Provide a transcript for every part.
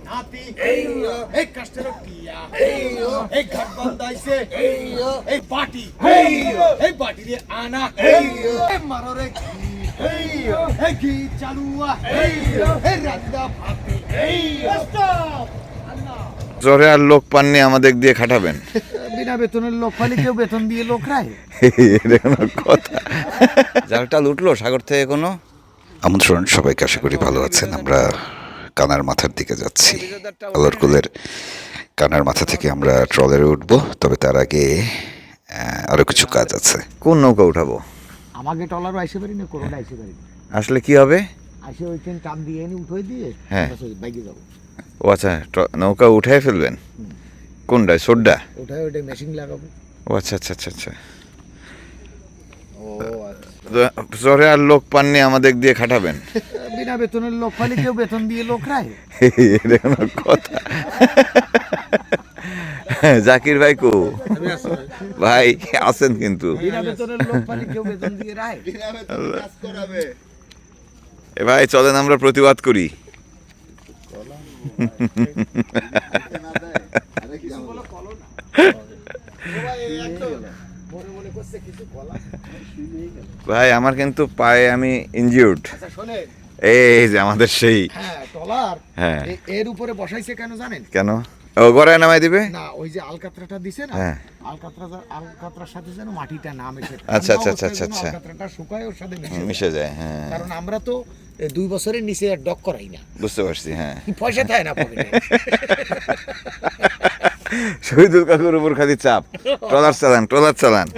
নাতি এই কাস্টের টিয়া এই ঘাট বান্ধাইছে এই বাটি এই বাটি রে আনা এই মাররে এই ঘি চালুয়া এই রান্দা ভাতে এই স্টপ জোরে আর লোক পাননি আমাদের দিয়ে খাটাবেন। বিনা বেতনের লোক পালি কেউ বেতন দিয়ে লোক রায় এটা কোনো কথা? জালটা লুটলো সাগর থেকে কোনো? আমন্ত্রণ সবাইকে, আশা করি ভালো আছেন। আমরা কানার মাথার দিকে যাচ্ছি। আলোরকুলের কানার মাথা থেকে আমরা ট্রলারে উঠবো, তবে তার আগে আরো কিছু কাজ আছে। কোন নৌকা উঠাবো? আমাকে টলারও আইসে পারি না, কোনোটা আইসে পারি না। আসলে কি হবে? আইসে ওইখানে টান দিয়ে এনে উঠে দিয়ে হ্যাঁ বাইকে যাবো। ও আচ্ছা, নৌকা উঠাই ফেলবেন? কোনটায়? সোড্ডা ওটাই ওইটাই মেশিন লাগাবো। ও আচ্ছা আচ্ছা আচ্ছা আচ্ছা। জোরে আর লোক পাননি আমাদের দিয়ে খাটাবেন। বিনা বেতনের লোক পালি কেউ বেতন দিয়ে লোক রায় এটা কোনো কথা? জাকির ভাই কো ভাই আছেন কিন্তু? বিনা বেতনের লোক পালি কেউ বেতন দিয়ে রায়। এ ভাই চলেন আমরা প্রতিবাদ করি। ভাই আমার কিন্তু পায়ে আমি ইনজিউর্ড। এই যে আমাদের সেই টলার হ্যাঁ এর উপরে বসাইছে কেন জানেন? কেন? ও গড়ায় নামাই দিবে না, ওই যে আলকাতরাটা দিছে না, হ্যাঁ আলকাতরার সাথে যেন মাটিটা না মিশে। আচ্ছা আচ্ছা আচ্ছা আচ্ছা আচ্ছা আলকাতরাটা শুকায় ওর সাথে মিশে যায়। হ্যাঁ কারণ আমরা তো 2 বছরের নিচে আর ডক করাই না, বুঝতে পারছি। হ্যাঁ পয়সা থাকে না পকেটে। শহীদুল কাকুর উপর খালি চাপ, ট্রলার চালান ট্রলার চালান।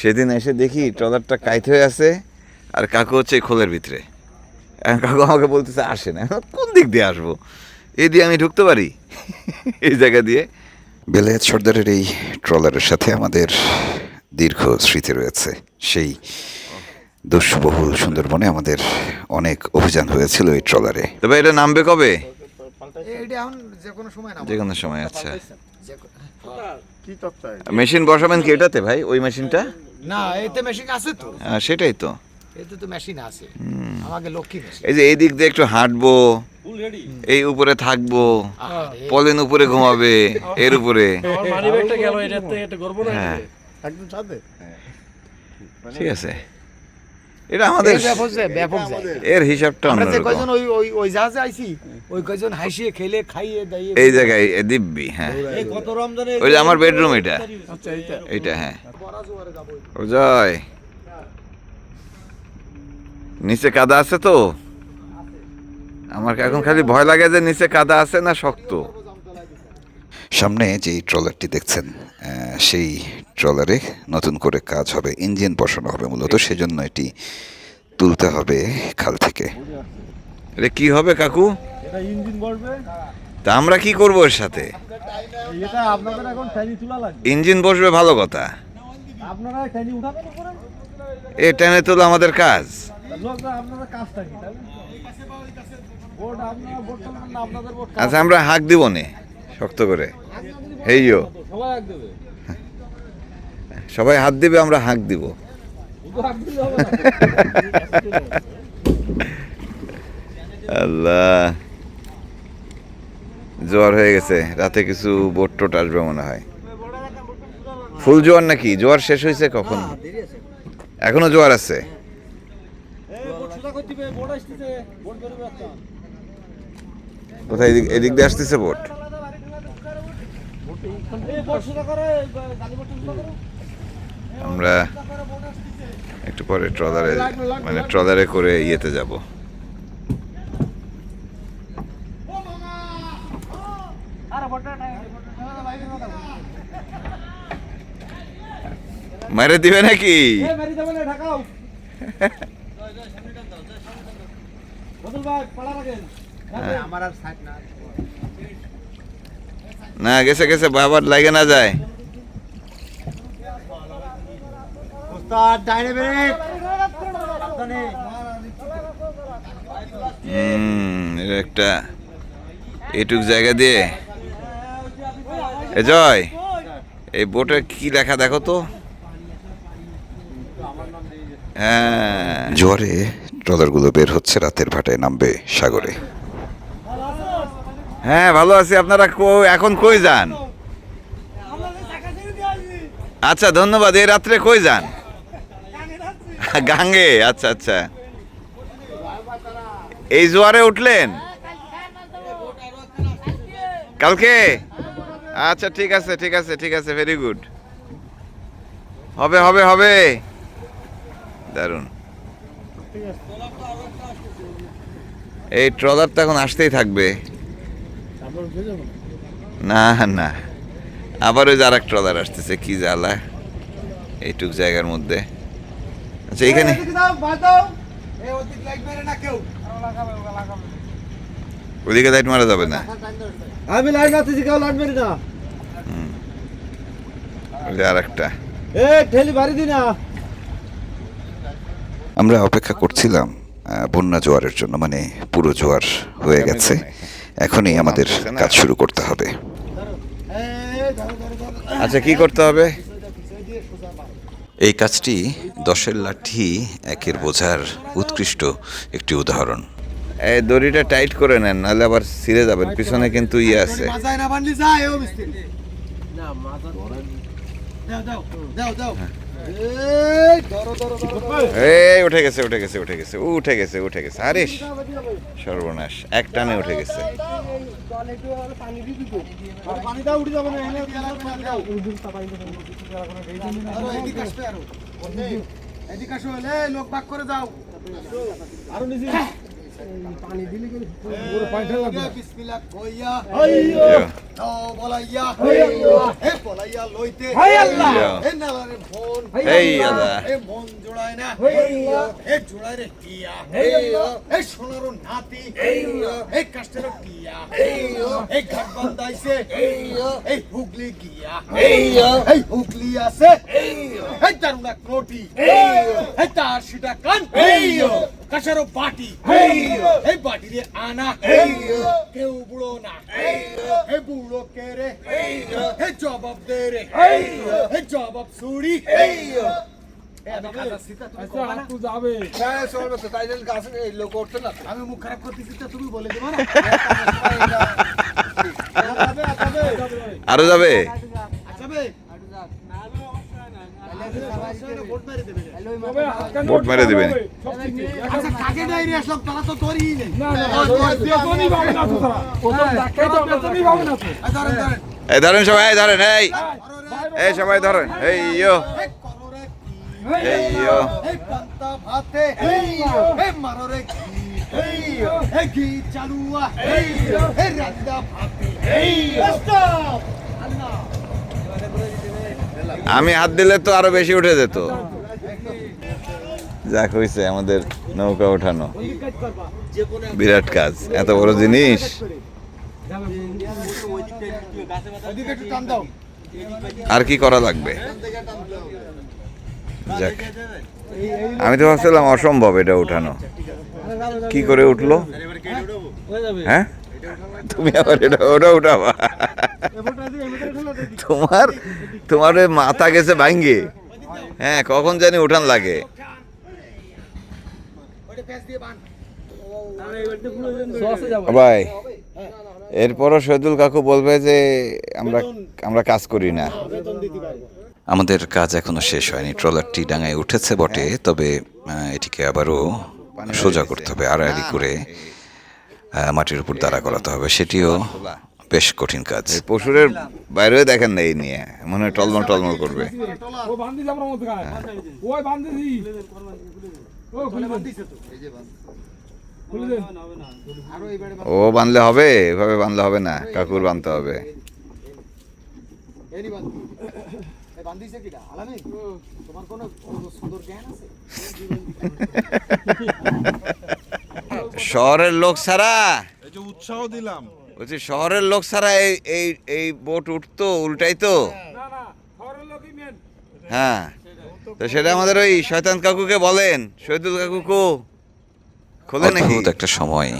সেদিন এসে দেখি ট্রলারটা কাইত হয়ে আছে আর কাকু হচ্ছে এই খোলের ভিতরে। এখন কাকু আমাকে বলতেছে আসে না। কোন দিক দিয়ে আসবো? এই দিয়ে আমি ঢুকতে পারি এই জায়গা দিয়ে? বেলায়েত সর্দারের এই ট্রলারের সাথে আমাদের দীর্ঘ স্মৃতি রয়েছে। সেই দস্যুবহুল সুন্দরবনে আমাদের অনেক অভিযান হয়েছিল এই ট্রলারে। তবে এটা নামবে কবে? এইটা এখন যে কোনো সময় না, যে কোনো সময়। আচ্ছা, কি তত্ত্বায় মেশিন বসাবেন কি এটাতে ভাই? ওই মেশিনটা না, এতে মেশিন আছে তো। সেটাই তো, এতে তো মেশিন আছে। আমাকে লক্ষ্মী মেশিন। এই যে এই দিক দিয়ে একটু হাঁটবো, এই উপরে থাকবো, পলেন উপরে ঘুমাবে এর উপরে। হ্যাঁ ঠিক আছে, এটা আমাদের ব্যাপক এর হিসাবটা আমরা যে অন্যরকম। কয়জন ওই ওই ওই জাহাজে আইছি, ওই কয়জন হাসিয়ে খেলে খাইয়ে দাইয়ে এই জায়গায় দিব্যি। হ্যাঁ এই কত রমজানে ওই যে আমার বেডরুম এটা। আচ্ছা এইটা হ্যাঁ। ও জয়, নিচে কাদা আছে তো, আমার এখন খালি ভয় লাগে যে নিচে কাদা আছে না শক্ত। সামনে যে ট্রলারটি দেখছেন, সেই ট্রলারে নতুন করে কাজ হবে, ইঞ্জিন বসানো হবে মূলত। সেজন্য এটি তুলতে হবে খাল থেকে। এটা কি হবে কাকু? এটা ইঞ্জিন বসবে। তা আমরা কি করব এর সাথে? এটা আপনাদের এখন টাইনি তোলা লাগবে। ইঞ্জিন বসবে ভালো কথা, আপনারা টাইনি উঠাবেন উপরে। এ টেনে তোলা আমাদের কাজ। লোকরা আপনাদের কাজটা কি তাহলে? বোর্ড আপনারা বোর্ড চালান না, আপনাদের বোর্ড। আচ্ছা আমরা হাঁক দিব নে শক্ত করে। হেইও সবাই আগ দেবে। সবাই হাত দিবে, আমরা হাঁক দিব। শুধু আগ দিলে হবে না। আল্লাহ, জোয়ার হয়ে গেছে, রাতে কিছু বোট টোট আসবে মনে হয়। ফুল জোয়ার নাকি? জোয়ার শেষ হয়েছে কখন? এখনো জোয়ার আছে? এই বোর্ড সোজা করে দিবে, বোর্ড আসছে, বোর্ড বেরোবে একটা। কোথায়? এদিক দিয়ে আসতেছে বোট। এই বোর্ড সোজা করে, গাড়ি বোর্ড সোজা করো। আমরা একটু পরে ট্রলারে, মানে ট্রলারে করে ইয়েতে যাব। আরে বোর্ডটা বাইরে না দাও। মেরে দিবে নাকি? এই মেরি দেবে না, ঢাকাও। বদল ভাই পালা রাখেন। আমার আর সাইড না। না গেছে গেছে, বাবার লাগে না যায়। উস্তাদ ডাইনে ব্রেক। এটা একটা এটুক জায়গা দিয়ে। এ জয়, এই বোটে কি লেখা দেখো তো। হ্যাঁ, জোয়ারে ট্রলারগুলো বের হচ্ছে, রাতের ভাটায় নামবে সাগরে। হ্যাঁ ভালো আছি, আপনারা এখন কই যান? আচ্ছা ধন্যবাদ। এই রাত্রে কই যান? গাঙ্গে। আচ্ছা আচ্ছা, এই জোয়ারে উঠলেন কালকে? আচ্ছা ঠিক আছে ঠিক আছে ঠিক আছে, ভেরি গুড। হবে হবে হবে, দারুণ। এই ট্রলার তো এখন আসতেই থাকবে। না না, আবার ওই যে আর এক ট্রলার আসতেছে, কি জ্বালা এইটুক জায়গার মধ্যে। আচ্ছা এইখানে ওদিকে লাইট মারা যাবে না, আমি লাইন মারতেছি, কেউ লাইন মারি না। ওই যে আর একটা। এ ঠেলি বাড়ি দি না। আমরা অপেক্ষা করছিলাম বন্যা জোয়ারের জন্য, মানে পুরো জোয়ার হয়ে গেছে, এখনই আমাদের কাজ শুরু করতে হবে। আচ্ছা কি করতে হবে? এই কাজটি 10-এর লাঠি 1-এর বোঝার উৎকৃষ্ট একটি উদাহরণ। এই দড়িটা টাইট করে নেন, নাহলে আবার ছিঁড়ে যাবেন। পিছনে কিন্তু ইয়ে আছে। মাজায় না বানলি যায় ও মিস্ত্রি না মাজা দাও দাও দাও দাও এই ধরো ধরো ধরো। এই উঠে গেছে উঠে গেছে উঠে গেছে উঠে গেছে উঠে গেছে। আরে সর্বনাশ, এক টানে উঠে গেছে। পানি দাও, উঠে যাবে না। এনে দাও। এদিকে আসবে আরো, এদিকে আসো, লোক ভাগ করে যাও আরো নিচে পানি দিলে কি পুরো পানি লাগবে। বিসমিল্লাহ কইয়া আইয়ো ও বলাইয়া হে বলাইয়া লইতে হায় আল্লাহ। হে নালারে ফোন এই আল্লাহ, হে মন জোড়ায় না আল্লাহ। হে জোড়ায় রে কিয়া হে সোনারো নাতি হে কাস্টের কিয়া হে ঘাট বান্ধাইছে হে হুগলি গিয়া হে হুগলি আছে হে দারুণা কোটি হে তার সেটা কান কাশারো বাটি হে বাটি রে আনা কেউ বুড়ো না হে বুড়ো কে রে হে জবাব দে রে হে জবাব সুরি আমি মুখ খারাপ করতেছি তো তুমি বলে দেবো না। আরো যাবে? যাবে বোট মেরে দিবেন। আচ্ছা কাকে ডাইরে সব তারা তো তোরই নেই। ধরেন ধরেন এই ধরেন সবাই, এই ধরেন, এই সবাই ধরেন, এই ইয়ো এই ইয়ো। এই পান্তা ভাতে এই মারো রে ঘি এই ঘি চালুয়া এই রান্দা ভাতে স্টপ আল্লাহ। আমি হাত দিলে তো আরো বেশি উঠে যেত। যা কইছে আমাদের নৌকা ওঠানো বিরাট কাজ, এত বড় জিনিস। ওদিকে একটু টান দাও। আর কি করা লাগবে? যাক, আমি তো ভাবছিলাম অসম্ভব এটা উঠানো, কি করে উঠলো? হ্যাঁ তুমি আবার ওটা উঠাবা? তোমার ওই মাথা গেছে ভাঙ্গে। হ্যাঁ কখন জানি উঠান লাগে। ভাই এরপরও শহীদুল কাকু বলবে যে আমরা কাজ করি না। আমাদের কাজ এখনো শেষ হয়নি। ট্রলারটি ডাঙায় উঠেছে বটে, তবে এটিকে আবারও সোজা করতে হবে, আড়াআড়ি করে মাটির উপর দাঁড়া করাতে হবে, সেটিও বেশ কঠিন কাজ। পশুরের বাইরেও দেখেন না, এই নিয়ে মনে হয় টলমল টলমল করবে। ও বাঁধলে হবে, এভাবে বাঁধলে হবে না, কাকুর বাঁধতে হবে। শহরের লোক ছাড়া উৎসাহ দিলাম। বলছি, শহরের লোক ছাড়া এই এই এই বোট উঠতো, উল্টাইতো। হ্যাঁ, তো সেটা আমাদের ওই শয়তান কাকুকে বলেন, শহীদুল কাকুকে খোলে নাকি? অদ্ভুত একটা সময়,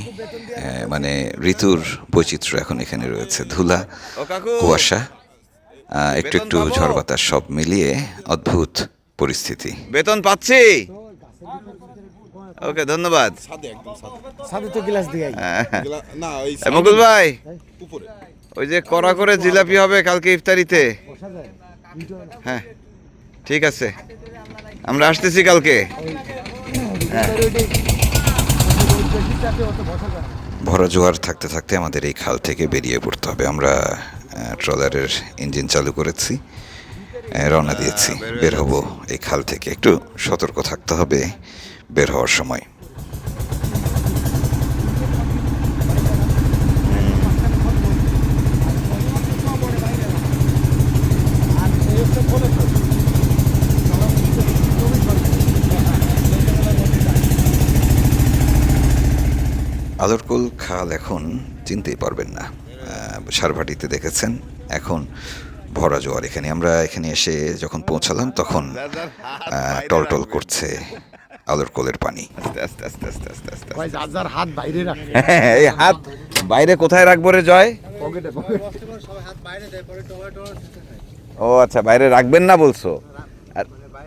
মানে ঋতুর বৈচিত্র্য এখন এখানে রয়েছে। ধুলা, ও কাকু, কুয়াশা, একটু একটু ঝড় বাতাস, সব মিলিয়ে অদ্ভুত পরিস্থিতি। বেতন পাচ্ছি? ওকে, ধন্যবাদ। ছাদে একদম ছাদে। সাথে তো গ্লাস দিয়ে না ওই এ, মুকুল ভাই, উপরে। ওই যে কড়া করে জিলাপি হবে কালকে ইফতারিতে। হ্যাঁ, ঠিক আছে, আমরা আসতেছি কালকে। ভরা জোয়ার থাকতে থাকতে আমাদের এই খাল থেকে বেরিয়ে পড়তে হবে। আমরা ট্রলারের ইঞ্জিন চালু করেছি, রওনা দিয়েছি, বের হব এই খাল থেকে। একটু সতর্ক থাকতে হবে বের হওয়ার সময়। আদরকুল খাল এখন চিনতেই পারবেন না, সারভাটিতে দেখেছেন, এখন ভরা জোয়ার। আমরা এখানে এসে যখন পৌঁছালাম তখন টলটল করছে আদরকুলের পানি। আস্তে আস্তে আস্তে আস্তে আস্তে আস্তে। ভাই যার যার হাত বাইরে রাখ। হ্যাঁ, এই হাত বাইরে কোথায় রাখবো রে জয়? পকেটে ও আচ্ছা, বাইরে রাখবেন না বলছো?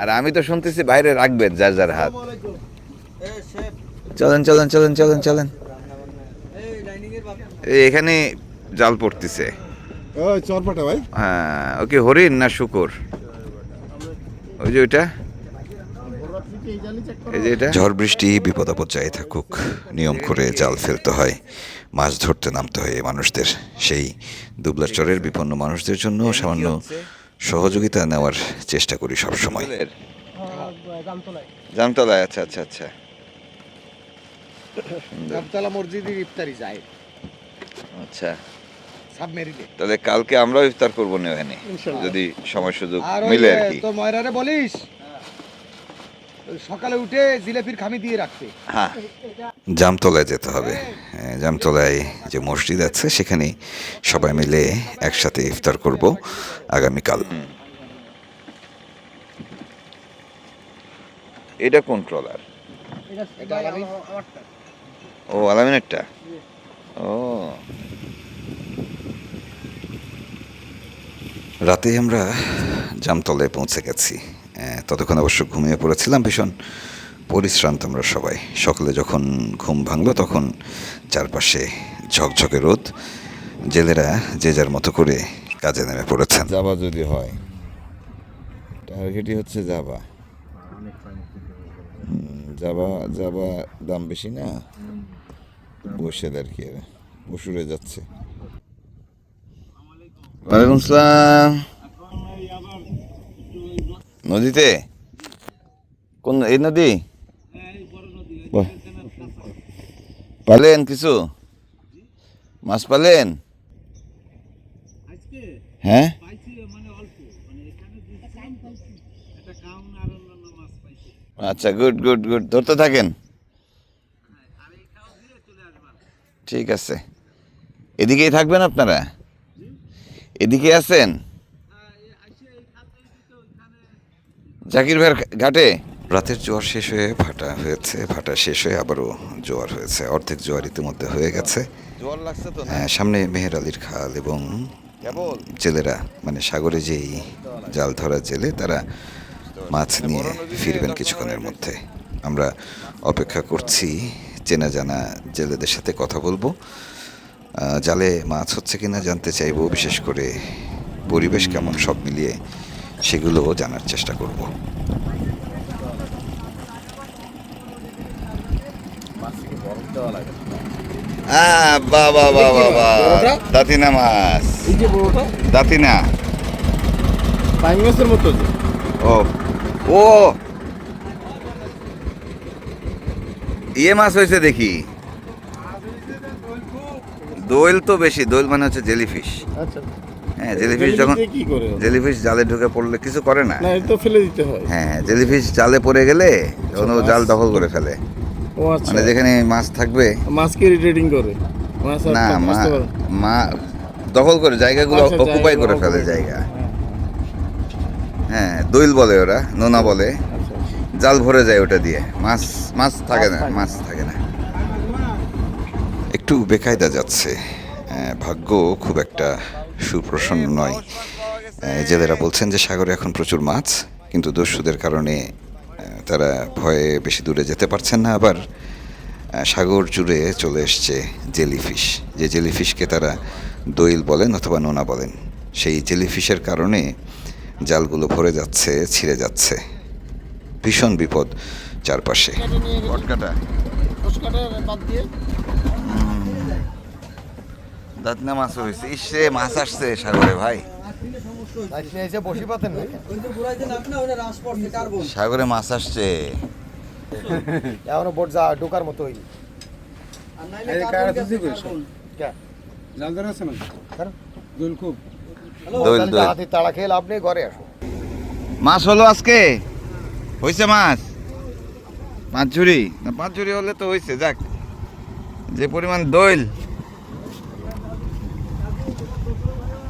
আর আমি তো শুনতেছি বাইরে রাখবেন যার যার হাত। চলেন চলেন চলেন চলেন চলেন। এখানে জাল পড়তেছে। ওই চরপাটা ভাই। হ্যাঁ, ওকে হরিণ না শুকর? ওই যে ওইটা, এই যে এটা। ঝড় বৃষ্টি বিপদ আপদ যাই থাকুক, নিয়ম করে জাল ফেলতে হয়, মাছ ধরতে নামতে হয় এই মানুষদের। সেই দুবলার চরের বিপন্ন মানুষদের জন্য সামান্য সহযোগিতা নেওয়ার চেষ্টা করি সব সময়। জামতলায়, আচ্ছা আচ্ছা আচ্ছা। গাবতলা মসজিদের ইফতারি যায় আচ্ছা, সাবমেরিনে। তাহলে কালকে আমরাও ইফতার করবো না এখানে, যদি সময় সুযোগ আর মিলে আর কি। তো ময়রারে বলিস সকালে উঠে জিলাপির খামি দিয়ে রাখতে। হ্যাঁ, জামতলায় যেতে হবে। জামতলায় যে মসজিদ আছে সেখানে সবাই মিলে একসাথে ইফতার করব আগামীকাল। এটা কোন ট্রলার? ও, আলামিনেরটা। ও, রাতে আমরা জামতলায় পৌঁছে গেছি। ততক্ষণ অবশ্য ঘুমিয়ে পড়েছিলাম, ভীষণ পরিশ্রান্ত আমরা সবাই। সকালে যখন ঘুম ভাঙলো তখন চারপাশে ঝকঝকে রোদ, জেলেরা যে যার মতো করে কাজে নেমে পড়েছেন। জাবা যদি হয়, টার্গেটই হচ্ছে জাবা। জাবা জাবা দাম বেশি না, বসে আর কি, বসুরে যাচ্ছে। ওয়ালাইকুম আসসালাম। নদীতে? কোন এই নদী? বাহ। পালেন কিছু মাছ? পালেন? হ্যাঁ, আচ্ছা, গুড গুড গুড, ধরতে থাকেন। ঠিক আছে, এদিকেই থাকবেন আপনারা? এদিকে আছেন জাকির ভাইয়ের ঘাটে? রাতের জোয়ার শেষ হয়ে ভাটা হয়েছে, ভাটা শেষ হয়ে আবারও জোয়ার হয়েছে। অর্ধেক জোয়ার ইতিমধ্যে হয়ে গেছে। জোয়ার লাগছে তো? সামনে মেহের আলীর খাল এবং কেবল জেলেরা, মানে সাগরে যেই জাল ধরা জেলে, তারা মাছ নিয়ে ফিরবেন কিছুক্ষণের মধ্যে। আমরা অপেক্ষা করছি, চেনা জানা জেলেদের সাথে কথা বলবো, জালে মাছ হচ্ছে কিনা জানতে চাইবো, বিশেষ করে পরিবেশ কেমন সব মিলিয়ে সেগুলো জানার চেষ্টা করব। বাবা বাবা বাবা, দাতিনা মাছ। এই যে বড়টা দাতিনা, বাইঙ্গাসের মতো। ও ও, ইয়ে মাছ হয়েছে দেখি। দোয়েল তো বেশি, দোয়েল মানে হচ্ছে জেলিফিশ। আচ্ছা, হ্যাঁ, জেলিফিশ যখন, কি করে? জেলিফিশ জালে ঢুকে পড়লে কিছু করে না। না, এটা তো ফেলে দিতে হয়। হ্যাঁ, জেলিফিশ জালে পড়ে গেলে তখন ও জাল দখল করে ফেলে। ও আচ্ছা, মানে যেখানে মাছ থাকবে, মাছকে রিটেডিং করে মাছ আর না মা বুঝতে পারো। মা দখল করে জায়গাগুলো আচ্ছা, অকুপাই করে জায়গা ফেলে অকুপাই। জায়গা। হ্যাঁ, দোয়েল বলে ওরা, নোনা বলে। আচ্ছা, জাল ভরে যায় ওটা দিয়ে, মাছ মাছ থাকে না, মাছ থাকে না। একটু বেকায়দা যাচ্ছে, ভাগ্য খুব একটা সুপ্রসন্ন নয়। জেলেরা বলছেন যে সাগরে এখন প্রচুর মাছ, কিন্তু দস্যুদের কারণে তারা ভয়ে বেশি দূরে যেতে পারছেন না। আবার সাগর জুড়ে চলে এসছে জেলিফিশ, যে জেলিফিশকে তারা দোয়েল বলেন অথবা নোনা বলেন। সেই জেলিফিশের কারণে জালগুলো ভরে যাচ্ছে, ছিঁড়ে যাচ্ছে। ভীষণ বিপদ চারপাশে। পটকাটা দাঁতনা মাছ হয়েছে। ইসে মাছ আসছে সাগরে ভাই, বসি পাতেন না সাগরে মাছ আসছে। এখনো বোট যা ঢোকার মতোই দোয়েল দোয়েল হাতে তাড়া খেয়ে লাভ নেই, ঘরে আসো। মাছ হলো আজকে, হয়েছে মাছ, পাঁচ ঝুড়ি না, পাঁচ ঝুড়ি হলে তো হয়েছে। যাক, যে পরিমাণ দোয়েল।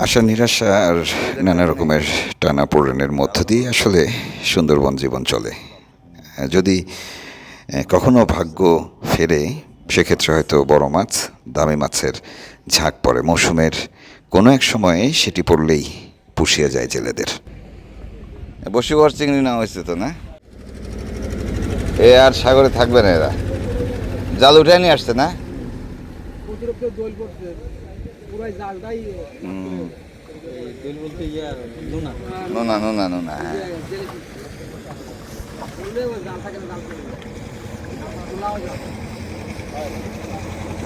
আশা নিরাশা আর নানা রকমের টানাপোড়েনের মধ্য দিয়ে আসলে সুন্দরবন জীবন চলে। যদি কখনো ভাগ্য ফেরে, সেক্ষেত্রে হয়তো বড় মাছ, দামি মাছের ঝাঁক পড়ে। মৌসুমের কোনো এক সময়ে সেটি পড়লেই পুষিয়ে যায় জেলেদের। বসিবর চিংড়ি না হয়েছে তো না? এ আর সাগরে থাকবে না এরা, জাল উঠে নিয়ে আসছে না? নোনা নোনা নোনা, হ্যাঁ।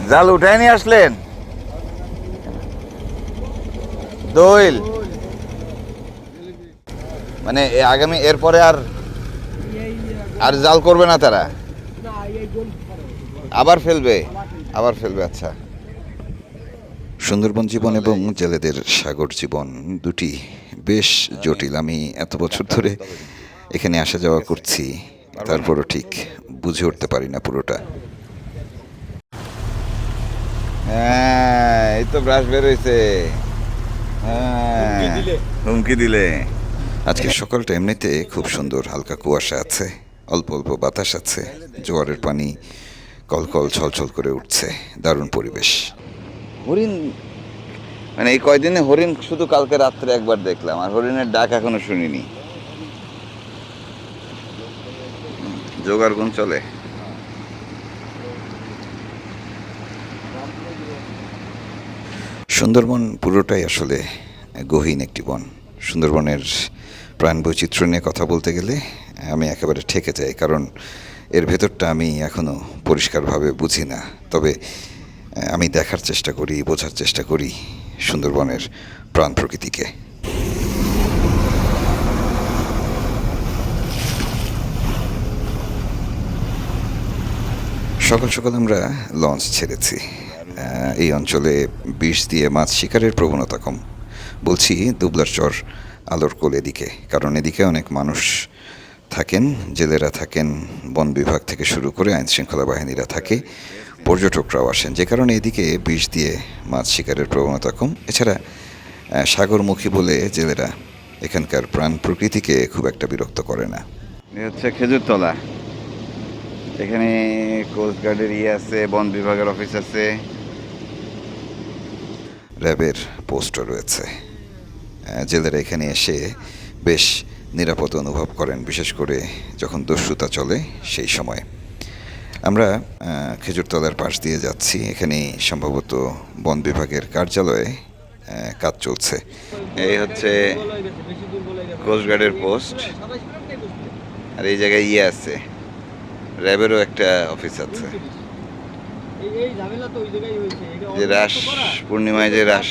জাল উঠে নিয়ে আসলেন দোয়েল, মানে আগামী এরপরে আর আর জাল করবে না তারা, আবার ফেলবে, আবার ফেলবে। আচ্ছা, সুন্দরবন জীবন এবং জেলেদের সাগর জীবন দুটি বেশ জটিল। আমি এত বছর ধরে এখানে আসা যাওয়া করছি, তারপরও ঠিক বুঝে উঠতে পারি না পুরোটা। হ্যাঁ এই তো ব্রাশ বের হয়েছে। হ্যাঁ, হুমকি দিলে। আজকে সকালটা এমনিতে খুব সুন্দর, হালকা কুয়াশা আছে, অল্প অল্প বাতাস আছে, জোয়ারের পানি কলকল ছলছল করে উঠছে, দারুণ পরিবেশ। হরিণ, মানে এই কয়দিনে হরিণ শুধু কালকে রাত্রে একবার দেখলাম, আর হরিণের ডাক এখনো শুনিনি। জোগাড় গুণ চলে। সুন্দরবন পুরোটাই আসলে গহীন একটি বন। সুন্দরবনের প্রাণ বৈচিত্র্য নিয়ে কথা বলতে গেলে আমি একেবারে ঠেকে যাই, কারণ এর ভেতরটা আমি এখনও পরিষ্কারভাবে বুঝি না। তবে আমি দেখার চেষ্টা করি, বোঝার চেষ্টা করি সুন্দরবনের প্রাণ প্রকৃতিকে। সকাল সকাল আমরা লঞ্চ ছেড়েছি। এই অঞ্চলে বিষ দিয়ে মাছ শিকারের প্রবণতা কম। বলছি দুবলার চর, আলোর কোল এদিকে, কারণ এদিকে অনেক মানুষ থাকেন, জেলেরা থাকেন, বন বিভাগ থেকে শুরু করে আইনশৃঙ্খলা বাহিনীরা থাকে, পর্যটকরাও আসেন, যে কারণে এদিকে বিষ দিয়ে মাছ শিকারের প্রবণতা কম। এছাড়া সাগরমুখী বলে জেলেরা এখানকার প্রাণ প্রকৃতিকে খুব একটা বিরক্ত করে না। এ হচ্ছে খেজুরতলা, এখানে কোস্ট গার্ডের আছে, বন বিভাগের অফিস আছে, র্যাবের পোস্টও রয়েছে। জেলেরা এখানে এসে বেশ নিরাপদ অনুভব করেন, বিশেষ করে যখন দস্যুতা চলে সেই সময়। আমরা খেজুরতলার পাশ দিয়ে যাচ্ছি, এখানে সম্ভবত বন বিভাগের কার্যালয়ে কাজ চলছে। এই হচ্ছে কোস্ট গার্ডের পোস্ট, আর এই জায়গায় আছে, র্যাবেরও একটা অফিস আছে। যে রাস পূর্ণিমায় যে রাস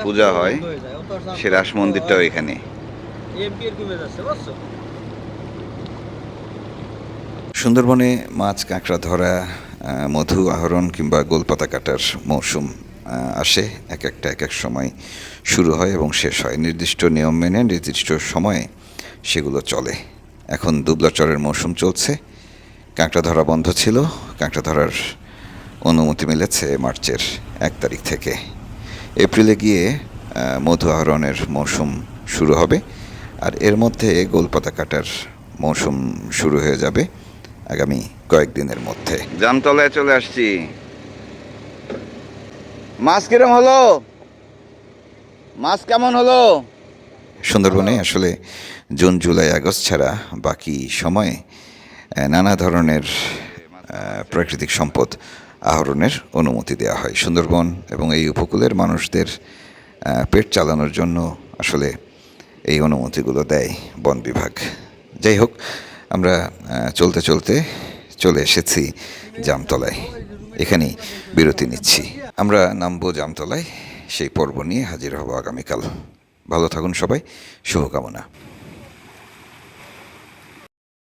পূজা হয়, সে রাস মন্দিরটাও এখানে। সুন্দরবনে মাছ কাঁকড়া ধরা, মধু আহরণ কিংবা গোলপাতা কাটার মৌসুম আসে, এক এক সময় শুরু হয় এবং শেষ হয়। নির্দিষ্ট নিয়ম মেনে নির্দিষ্ট সময়ে সেগুলো চলে। এখন দুবলাচরের মৌসুম চলছে, কাঁকড়া ধরা বন্ধ ছিল। কাঁকড়া ধরার অনুমতি মিলেছে মার্চের 1 তারিখ থেকে। এপ্রিলে গিয়ে মধু আহরণের মৌসুম শুরু হবে, আর এর মধ্যে গোলপাতা কাটার মৌসুম শুরু হয়ে যাবে আগামী কয়েকদিনের মধ্যে। জামতলায় চলে আসছি। মাছ কিরম হলো? মাছ কেমন হলো? সুন্দরবনে আসলে জুন জুলাই আগস্ট ছাড়া বাকি সময়ে নানা ধরনের প্রাকৃতিক সম্পদ আহরণের অনুমতি দেওয়া হয় সুন্দরবন এবং এই উপকূলের মানুষদের পেট চালানোর জন্য আসলে এই অনুমতিগুলো দেয় বন বিভাগ। যাই হোক, আমরা চলতে চলতে চলে এসেছি জামতলায়, এখানেই বিরতি নিচ্ছি। আমরা নামবো জামতলায়, সেই পর্ব নিয়ে হাজির হব আগামীকাল। ভালো থাকুন সবাই, শুভকামনা।